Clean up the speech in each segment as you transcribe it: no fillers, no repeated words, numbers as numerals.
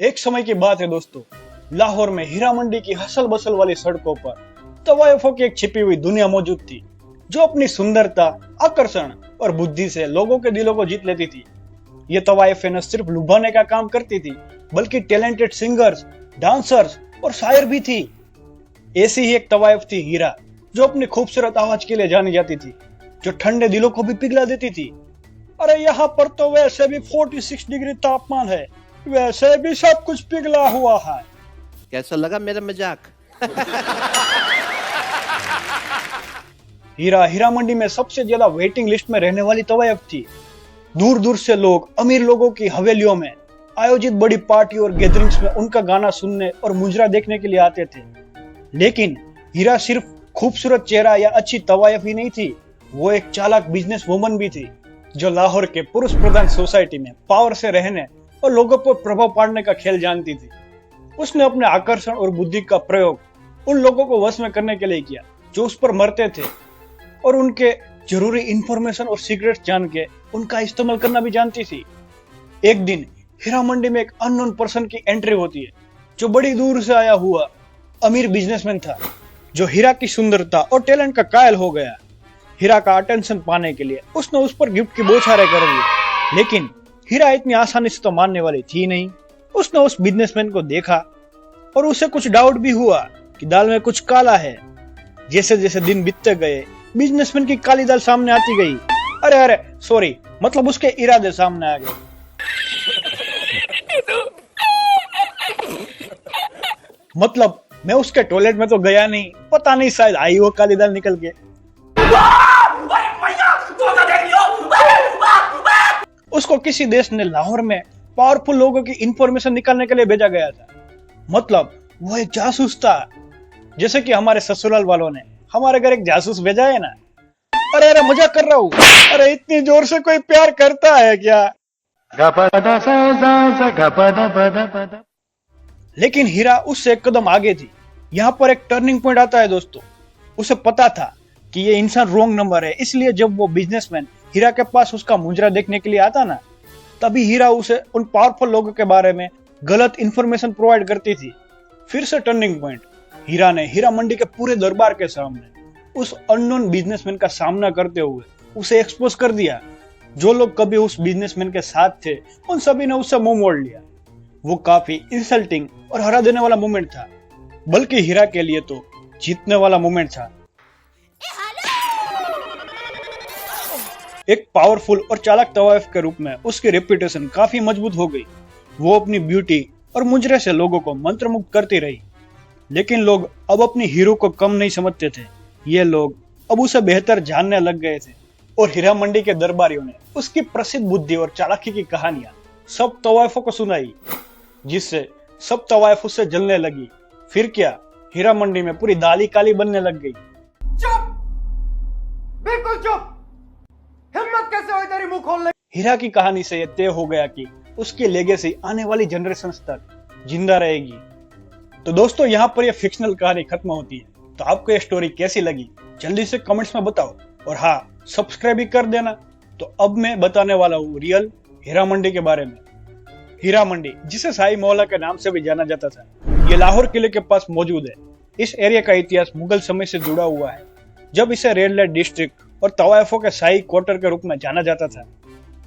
एक समय की बात है दोस्तों, लाहौर में हीरा मंडी की हसल बसल वाली सड़कों पर तवायफों की एक छिपी हुई दुनिया मौजूद थी, जो अपनी सुंदरता, आकर्षण और बुद्धि से लोगों के दिलों को जीत लेती थी। ये तवायफें न सिर्फ लुभाने का काम करती थी, बल्कि टैलेंटेड सिंगर्स, डांसर्स और शायर भी थी। ऐसी ही एक तवायफ थी हीरा, जो अपनी खूबसूरत आवाज के लिए जानी जाती थी, जो ठंडे दिलों को भी पिघला देती थी। अरे यहाँ पर तो वैसे भी 46 डिग्री तापमान है, वैसे भी सब कुछ पिघला हुआ है। कैसा लगा मेरा मजाक? हीरा मंडी में सबसे ज्यादा वेटिंग लिस्ट में रहने वाली तवायफ थी। दूर दूर से लोग अमीर लोगों की हवेलियों में आयोजित बड़ी पार्टी और गैदरिंग्स में उनका गाना सुनने और मुजरा देखने के लिए आते थे। लेकिन हीरा सिर्फ खूबसूरत चेहरा या अच्छी तवायफ ही नहीं थी, वो एक चालाक बिजनेस वुमन भी थी, जो लाहौर के पुरुष प्रधान सोसाइटी में पावर से रहने और लोगों पर प्रभाव पाड़ने का खेल जानती थी। उसने अपने आकर्षण और बुद्धि का प्रयोग उन लोगों को वश में करने के लिए किया जो उस पर मरते थे, और उनके जरूरी इंफॉर्मेशन और सीक्रेट्स जान के उनका इस्तेमाल करना भी जानती थी। एक दिन हीरा मंडी में एक अननोन पर्सन की एंट्री होती है, जो बड़ी दूर से आया हुआ अमीर बिजनेसमैन था, जो हीरा की सुंदरता और टैलेंट का कायल हो गया। हीरा का अटेंशन पाने के लिए उसने उस पर गिफ्ट की बौछारें कर दी, लेकिन हीरा इतनी आसानी से तो मानने वाली थी नहीं। उसने उस बिजनेसमैन को देखा और उसे कुछ डाउट भी हुआ कि दाल में कुछ काला है। जैसे जैसे दिन बीतते गए, बिजनेसमैन की काली दाल सामने आती गई। अरे सॉरी, मतलब उसके इरादे सामने आ गए। मतलब मैं उसके टॉयलेट में तो गया नहीं, पता नहीं शायद आई वो काली दाल निकल के। उसको किसी देश ने लाहौर में पावरफुल लोगों की इंफॉर्मेशन निकालने के लिए भेजा गया था। मतलब वो एक जासूस था, जैसे कि हमारे ससुराल वालों ने हमारे घर एक जासूस भेजा है ना। अरे मजाक कर रहा हूँ। अरे इतनी जोर से कोई प्यार करता है क्या? लेकिन हीरा उससे एक कदम आगे थी। यहाँ पर एक टर्निंग पॉइंट आता है दोस्तों। उसे पता था कि ये इंसान रॉन्ग नंबर है, इसलिए जब वो बिजनेसमैन हीरा के पास उसका मुजरा देखने के लिए आता ना, तभी हीरा उसे उन पावरफुल लोगों के बारे में गलत इंफॉर्मेशन प्रोवाइड करती थी। फिर से टर्निंग पॉइंट, हीरा ने हीरा मंडी के पूरे दरबार के सामने उस अननोन बिजनेसमैन का सामना करते हुए उसे एक्सपोज कर दिया। जो लोग कभी उस बिजनेसमैन के साथ थे, उन सभी ने उससे मुंह मोड़ लिया। वो काफी इंसल्टिंग और हरा देने वाला मोमेंट था, बल्कि हीरा के लिए तो जीतने वाला मोमेंट था। एक पावरफुल और चालाक तवायफ के रूप में उसकी रेपुटेशन काफी मजबूत हो गई। वो अपनी ब्यूटी और मुजरे से लोगों को मंत्रमुग्ध करती रही। लेकिन लोग अब अपनी हीरो को कम नहीं समझते थे। ये लोग अब उसे बेहतर जानने लग गए थे, और हीरा मंडी के दरबारियों ने उसकी प्रसिद्ध बुद्धि और चालाकी की कहानियां सब तवायफों को सुनाई, जिससे सब तवायफ उससे जलने लगी। फिर क्या, हीरा मंडी में पूरी दाली काली बनने लग गई। चुप, बिल्कुल चुप। हिम्मत कैसे हुई तेरी मुंह खोलने? हीरा की कहानी से यह तय हो गया कि उसकी लेगेसी आने वाली जनरेशन तक जिंदा रहेगी। तो दोस्तों, यहाँ पर यह फिक्शनल कहानी खत्म होती है। तो आपको यह स्टोरी कैसी लगी जल्दी से कमेंट्स में बताओ, और हाँ, सब्सक्राइब भी कर देना। तो अब मैं बताने वाला हूँ रियल हीरा मंडी के बारे में। हीरा मंडी, जिसे शाही मोहल्ला के नाम से भी जाना जाता था, ये लाहौर किले के पास मौजूद है। इस एरिया का इतिहास मुगल समय से जुड़ा हुआ है, जब इसे रेड लाइट डिस्ट्रिक्ट और तवायफों के शाही क्वार्टर के रूप में जाना जाता था।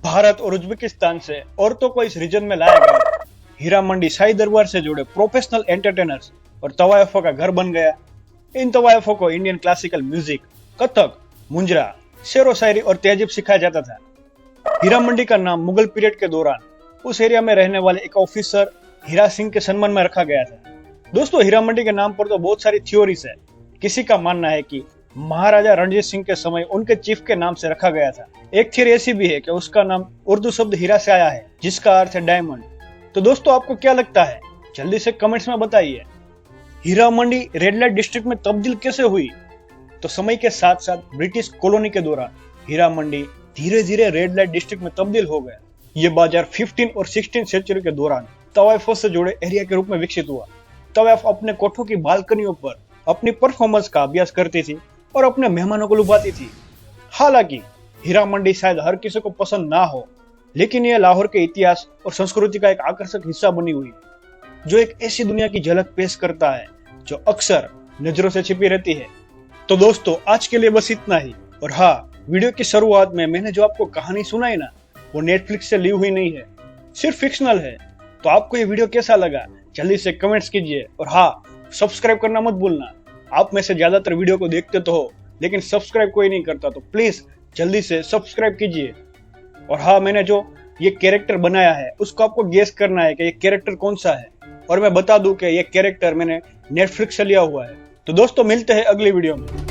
भारत और उज्बेकिस्तान से औरतों को इस रीजन में लाया गया। हीरा मंडी शाही दरबार से जुड़े प्रोफेशनल एंटरटेनर्स और तवायफों का घर बन गया। इन तवायफों को इंडियन क्लासिकल म्यूजिक, कथक, मुंजरा, शेरो शायरी और तहजीब सिखाया जाता था। हीरा मंडी का नाम मुगल पीरियड के दौरान उस एरिया में रहने वाले एक ऑफिसर हीरा सिंह के सम्मान में रखा गया था। दोस्तों, हीरा मंडी के नाम पर तो बहुत सारी थ्योरीज है। किसी का मानना है कि महाराजा रणजीत सिंह के समय उनके चीफ के नाम से रखा गया था। एक थ्योरी ऐसी भी है कि उसका नाम उर्दू शब्द हीरा से आया है, जिसका अर्थ है डायमंड। तो दोस्तों, आपको क्या लगता है? जल्दी से कमेंट्स में बताइए। Heera Mandi red light district में तब्दील कैसे हुई? तो समय के साथ साथ ब्रिटिश कॉलोनी के दौरान हीरा मंडी धीरे धीरे रेड लाइट डिस्ट्रिक्ट में तब्दील हो गया। ये बाजार 15 और 16 सेंचुरी के दौरान तवायफों से जुड़े एरिया के रूप में विकसित हुआ। तवायफ अपने कोठों की बालकनियों पर अपनी परफॉर्मेंस का अभ्यास करती थी और अपने मेहमानों को लुभाती थी। हालांकि हीरा मंडी शायद हर किसी को पसंद ना हो, लेकिन यह लाहौर के इतिहास और संस्कृति का एक आकर्षक हिस्सा बनी हुई है। जो एक ऐसी दुनिया की झलक पेश करता है जो अक्सर नजरों से छिपी रहती है। तो दोस्तों आज के लिए बस इतना ही। और हाँ, वीडियो की शुरुआत में मैंने जो आपको कहानी सुनाई ना, वो नेटफ्लिक्स से ली हुई नहीं है, सिर्फ फिक्शनल है। तो आपको ये वीडियो कैसा लगा जल्दी से कमेंट्स कीजिए। और हाँ, सब्सक्राइब करना मत भूलना। आप में से ज्यादातर वीडियो को देखते तो हो लेकिन सब्सक्राइब कोई नहीं करता, तो प्लीज जल्दी से सब्सक्राइब कीजिए। और हाँ, मैंने जो ये कैरेक्टर बनाया है उसको आपको गेस करना है कि ये कैरेक्टर कौन सा है। और मैं बता दूं कि ये कैरेक्टर मैंने नेटफ्लिक्स से लिया हुआ है। तो दोस्तों मिलते हैं अगली वीडियो में।